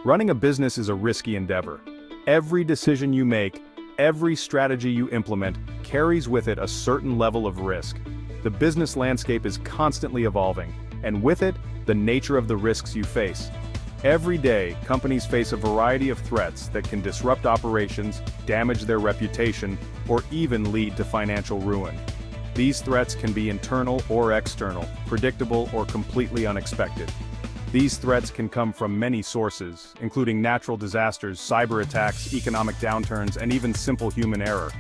Running a business is a risky endeavor. Every decision you make, every strategy you implement, carries with it a certain level of risk. The business landscape is constantly evolving, and with it, the nature of the risks you face. Every day, companies face a variety of threats that can disrupt operations, damage their reputation, or even lead to financial ruin. These threats can be internal or external, predictable or completely unexpected. These threats can come from many sources, including natural disasters, cyber attacks, economic downturns, and even simple human error.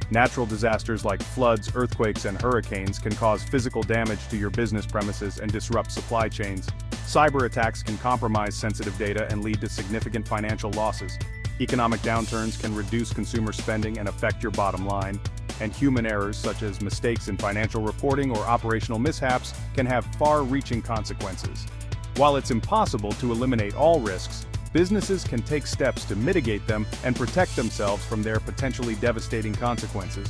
Natural disasters like floods, earthquakes, and hurricanes can cause physical damage to your business premises and disrupt supply chains. Cyber attacks can compromise sensitive data and lead to significant financial losses. Economic downturns can reduce consumer spending and affect your bottom line. And human errors such as mistakes in financial reporting or operational mishaps can have far-reaching consequences. While it's impossible to eliminate all risks, businesses can take steps to mitigate them and protect themselves from their potentially devastating consequences.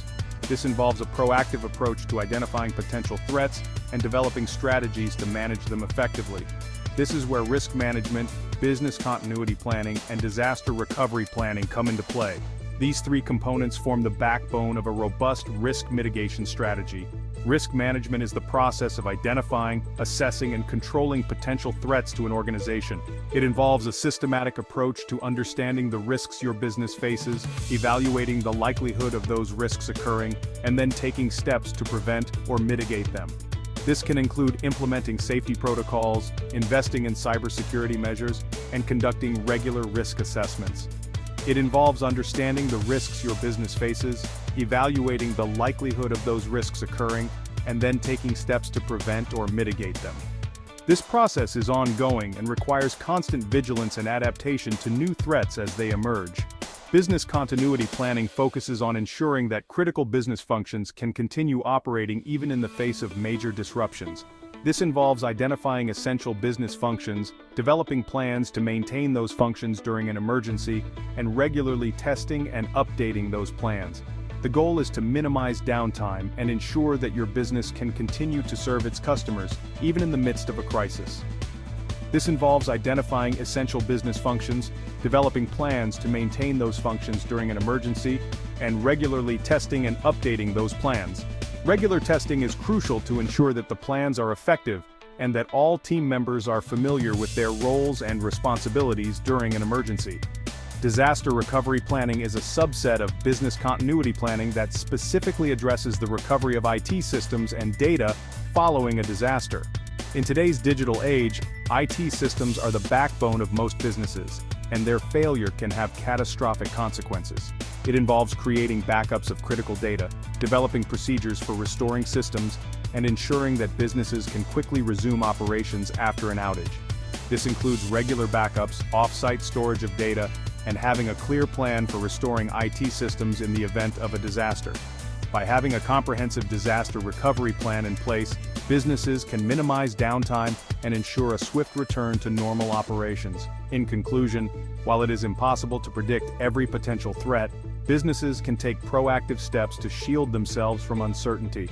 This involves a proactive approach to identifying potential threats and developing strategies to manage them effectively. This is where risk management, business continuity planning, and disaster recovery planning come into play. These three components form the backbone of a robust risk mitigation strategy. Risk management is the process of identifying, assessing, and controlling potential threats to an organization. It involves a systematic approach to understanding the risks your business faces, evaluating the likelihood of those risks occurring, and then taking steps to prevent or mitigate them. This can include implementing safety protocols, investing in cybersecurity measures, and conducting regular risk assessments. It involves understanding the risks your business faces, evaluating the likelihood of those risks occurring, and then taking steps to prevent or mitigate them. This process is ongoing and requires constant vigilance and adaptation to new threats as they emerge. Business continuity planning focuses on ensuring that critical business functions can continue operating even in the face of major disruptions. This involves identifying essential business functions, developing plans to maintain those functions during an emergency, and regularly testing and updating those plans. The goal is to minimize downtime and ensure that your business can continue to serve its customers, even in the midst of a crisis. This involves identifying essential business functions, developing plans to maintain those functions during an emergency, and regularly testing and updating those plans. Regular testing is crucial to ensure that the plans are effective and that all team members are familiar with their roles and responsibilities during an emergency. Disaster recovery planning is a subset of business continuity planning that specifically addresses the recovery of IT systems and data following a disaster. In today's digital age, IT systems are the backbone of most businesses, and their failure can have catastrophic consequences. It involves creating backups of critical data, developing procedures for restoring systems, and ensuring that businesses can quickly resume operations after an outage. This includes regular backups, off-site storage of data, and having a clear plan for restoring IT systems in the event of a disaster. By having a comprehensive disaster recovery plan in place, businesses can minimize downtime and ensure a swift return to normal operations. In conclusion, while it is impossible to predict every potential threat, businesses can take proactive steps to shield themselves from uncertainty.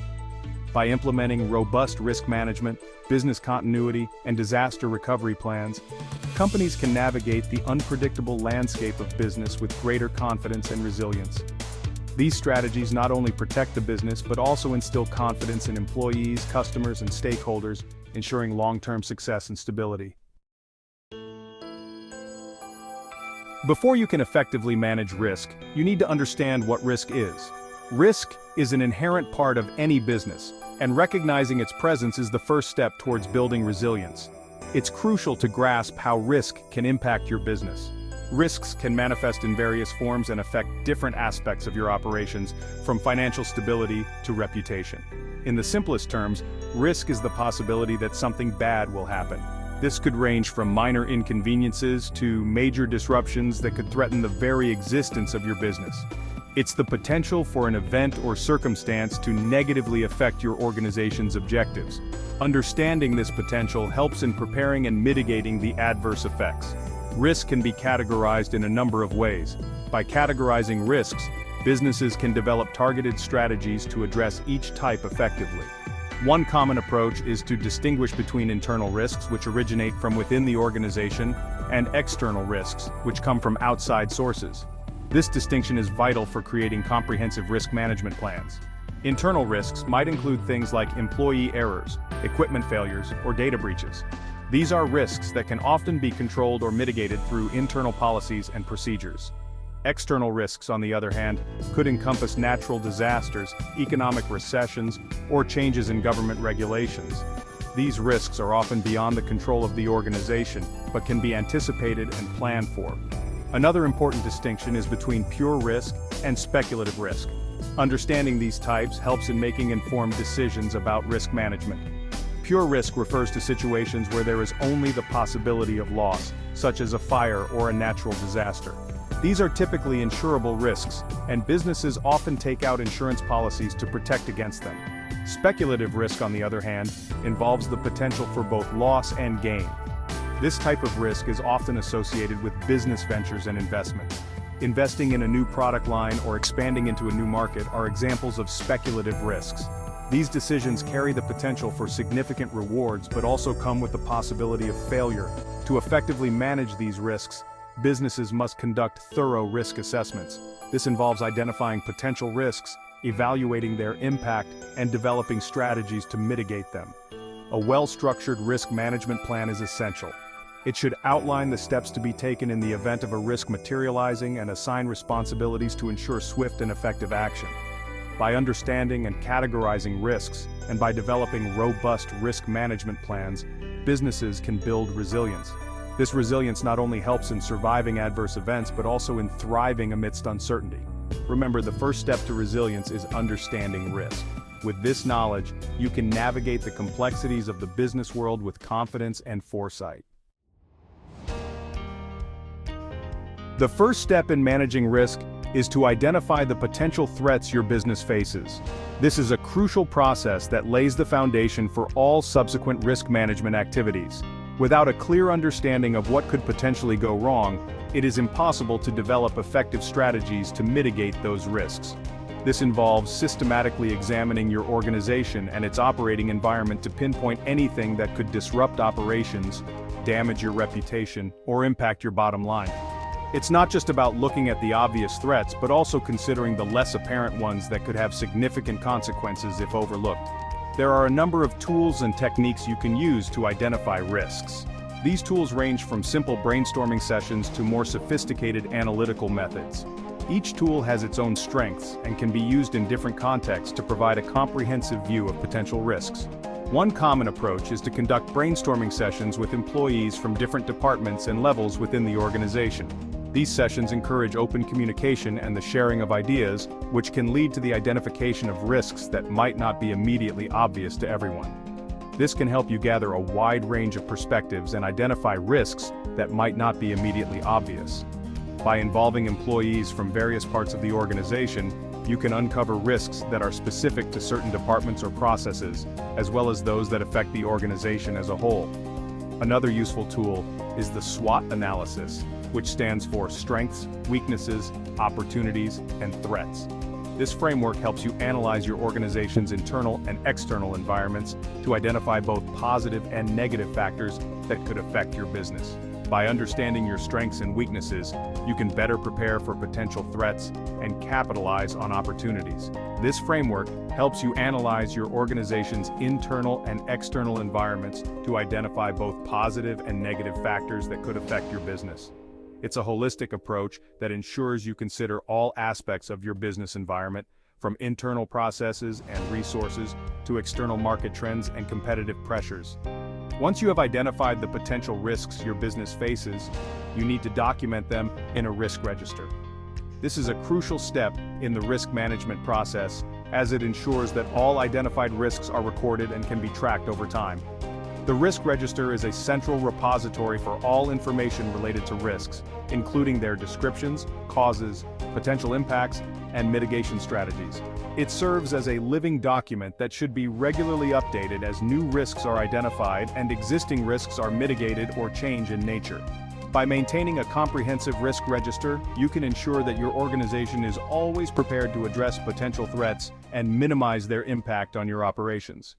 By implementing robust risk management, business continuity, and disaster recovery plans, companies can navigate the unpredictable landscape of business with greater confidence and resilience. These strategies not only protect the business but also instill confidence in employees, customers, and stakeholders, ensuring long-term success and stability. Before you can effectively manage risk, you need to understand what risk is. Risk is an inherent part of any business, and recognizing its presence is the first step towards building resilience. It's crucial to grasp how risk can impact your business. Risks can manifest in various forms and affect different aspects of your operations, from financial stability to reputation. In the simplest terms, risk is the possibility that something bad will happen. This could range from minor inconveniences to major disruptions that could threaten the very existence of your business. It's the potential for an event or circumstance to negatively affect your organization's objectives. Understanding this potential helps in preparing and mitigating the adverse effects. Risk can be categorized in a number of ways. By categorizing risks, businesses can develop targeted strategies to address each type effectively. One common approach is to distinguish between internal risks, which originate from within the organization, and external risks, which come from outside sources. This distinction is vital for creating comprehensive risk management plans. Internal risks might include things like employee errors, equipment failures, or data breaches. These are risks that can often be controlled or mitigated through internal policies and procedures. External risks, on the other hand, could encompass natural disasters, economic recessions, or changes in government regulations. These risks are often beyond the control of the organization, but can be anticipated and planned for. Another important distinction is between pure risk and speculative risk. Understanding these types helps in making informed decisions about risk management. Pure risk refers to situations where there is only the possibility of loss, such as a fire or a natural disaster. These are typically insurable risks, and businesses often take out insurance policies to protect against them. Speculative risk, on the other hand, involves the potential for both loss and gain. This type of risk is often associated with business ventures and investment. Investing in a new product line or expanding into a new market are examples of speculative risks. These decisions carry the potential for significant rewards but also come with the possibility of failure. To effectively manage these risks, businesses must conduct thorough risk assessments. This involves identifying potential risks, evaluating their impact, and developing strategies to mitigate them. A well-structured risk management plan is essential. It should outline the steps to be taken in the event of a risk materializing and assign responsibilities to ensure swift and effective action. By understanding and categorizing risks, and by developing robust risk management plans, businesses can build resilience. This resilience not only helps in surviving adverse events but also in thriving amidst uncertainty. Remember, the first step to resilience is understanding risk. With this knowledge, you can navigate the complexities of the business world with confidence and foresight. The first step in managing risk is to identify the potential threats your business faces. This is a crucial process that lays the foundation for all subsequent risk management activities. Without a clear understanding of what could potentially go wrong, it is impossible to develop effective strategies to mitigate those risks. This involves systematically examining your organization and its operating environment to pinpoint anything that could disrupt operations, damage your reputation, or impact your bottom line. It's not just about looking at the obvious threats, but also considering the less apparent ones that could have significant consequences if overlooked. There are a number of tools and techniques you can use to identify risks. These tools range from simple brainstorming sessions to more sophisticated analytical methods. Each tool has its own strengths and can be used in different contexts to provide a comprehensive view of potential risks. One common approach is to conduct brainstorming sessions with employees from different departments and levels within the organization. These sessions encourage open communication and the sharing of ideas, which can lead to the identification of risks that might not be immediately obvious to everyone. This can help you gather a wide range of perspectives and identify risks that might not be immediately obvious. By involving employees from various parts of the organization, you can uncover risks that are specific to certain departments or processes, as well as those that affect the organization as a whole. Another useful tool is the SWOT analysis, which stands for strengths, weaknesses, opportunities, and threats. This framework helps you analyze your organization's internal and external environments to identify both positive and negative factors that could affect your business. By understanding your strengths and weaknesses, you can better prepare for potential threats and capitalize on opportunities. This framework helps you analyze your organization's internal and external environments to identify both positive and negative factors that could affect your business. It's a holistic approach that ensures you consider all aspects of your business environment, from internal processes and resources to external market trends and competitive pressures. Once you have identified the potential risks your business faces, you need to document them in a risk register. This is a crucial step in the risk management process, as it ensures that all identified risks are recorded and can be tracked over time. The risk register is a central repository for all information related to risks, including their descriptions, causes, potential impacts, and mitigation strategies. It serves as a living document that should be regularly updated as new risks are identified and existing risks are mitigated or change in nature. By maintaining a comprehensive risk register, you can ensure that your organization is always prepared to address potential threats and minimize their impact on your operations.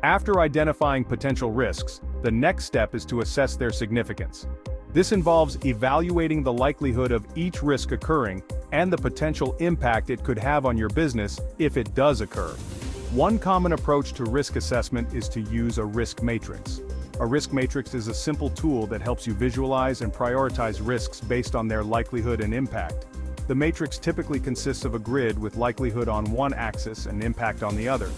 After identifying potential risks, the next step is to assess their significance. This involves evaluating the likelihood of each risk occurring and the potential impact it could have on your business if it does occur. One common approach to risk assessment is to use a risk matrix. A risk matrix is a simple tool that helps you visualize and prioritize risks based on their likelihood and impact. The matrix typically consists of a grid with likelihood on one axis and impact on the other.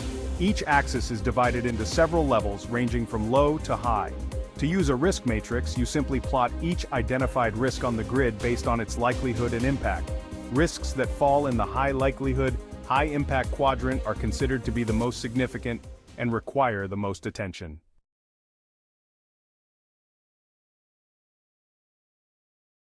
Each axis is divided into several levels ranging from low to high. To use a risk matrix, you simply plot each identified risk on the grid based on its likelihood and impact. Risks that fall in the high likelihood, high impact quadrant are considered to be the most significant and require the most attention.